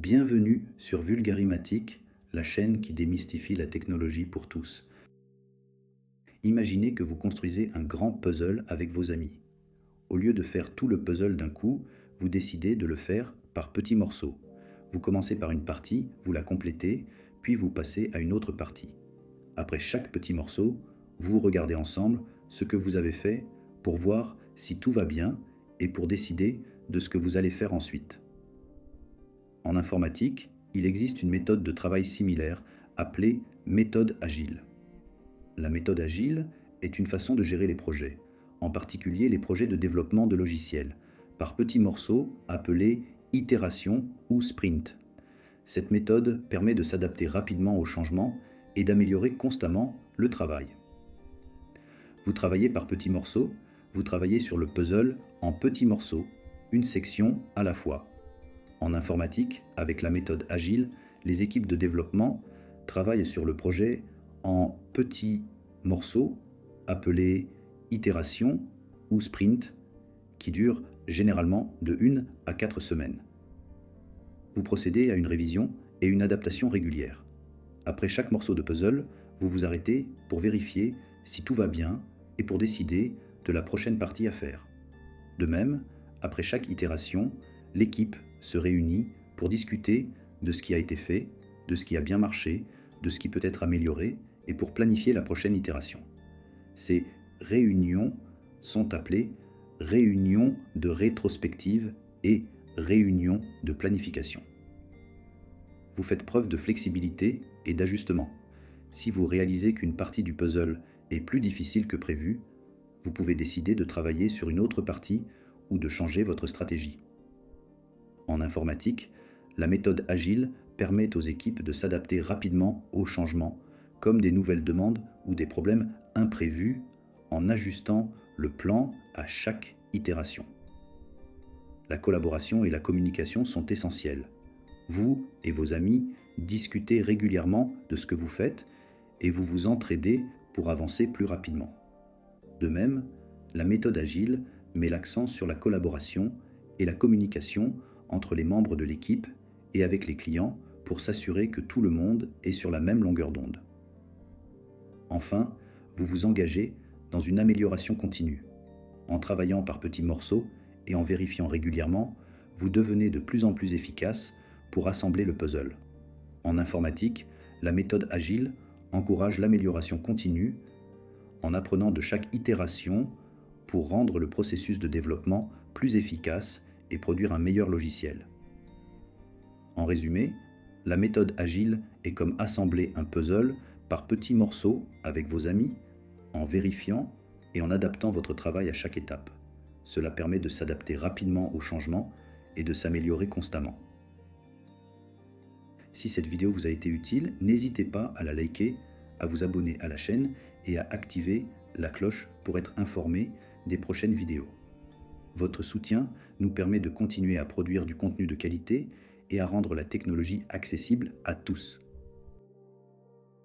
Bienvenue sur Vulgarimatic, la chaîne qui démystifie la technologie pour tous. Imaginez que vous construisez un grand puzzle avec vos amis. Au lieu de faire tout le puzzle d'un coup, vous décidez de le faire par petits morceaux. Vous commencez par une partie, vous la complétez, puis vous passez à une autre partie. Après chaque petit morceau, vous regardez ensemble ce que vous avez fait pour voir si tout va bien et pour décider de ce que vous allez faire ensuite. En informatique, il existe une méthode de travail similaire appelée méthode agile. La méthode agile est une façon de gérer les projets, en particulier les projets de développement de logiciels, par petits morceaux appelés itérations ou sprints. Cette méthode permet de s'adapter rapidement aux changements et d'améliorer constamment le travail. Vous travaillez par petits morceaux, vous travaillez sur le puzzle en petits morceaux, une section à la fois. En informatique, avec la méthode agile, les équipes de développement travaillent sur le projet en petits morceaux appelés itérations ou sprints qui durent généralement de 1 à 4 semaines. Vous procédez à une révision et une adaptation régulière. Après chaque morceau de puzzle, vous vous arrêtez pour vérifier si tout va bien et pour décider de la prochaine partie à faire. De même, après chaque itération, l'équipe se réunit pour discuter de ce qui a été fait, de ce qui a bien marché, de ce qui peut être amélioré et pour planifier la prochaine itération. Ces réunions sont appelées réunions de rétrospective et réunions de planification. Vous faites preuve de flexibilité et d'ajustement. Si vous réalisez qu'une partie du puzzle est plus difficile que prévu, vous pouvez décider de travailler sur une autre partie ou de changer votre stratégie. En informatique, la méthode agile permet aux équipes de s'adapter rapidement aux changements, comme des nouvelles demandes ou des problèmes imprévus, en ajustant le plan à chaque itération. La collaboration et la communication sont essentielles. Vous et vos amis discutez régulièrement de ce que vous faites et vous vous entraidez pour avancer plus rapidement. De même, la méthode agile met l'accent sur la collaboration et la communication entre les membres de l'équipe et avec les clients pour s'assurer que tout le monde est sur la même longueur d'onde. Enfin, vous vous engagez dans une amélioration continue. En travaillant par petits morceaux et en vérifiant régulièrement, vous devenez de plus en plus efficace pour assembler le puzzle. En informatique, la méthode agile encourage l'amélioration continue en apprenant de chaque itération pour rendre le processus de développement plus efficace et produire un meilleur logiciel. En résumé, la méthode agile est comme assembler un puzzle par petits morceaux avec vos amis, en vérifiant et en adaptant votre travail à chaque étape. Cela permet de s'adapter rapidement aux changements et de s'améliorer constamment. Si cette vidéo vous a été utile, n'hésitez pas à la liker, à vous abonner à la chaîne et à activer la cloche pour être informé des prochaines vidéos. Votre soutien nous permet de continuer à produire du contenu de qualité et à rendre la technologie accessible à tous.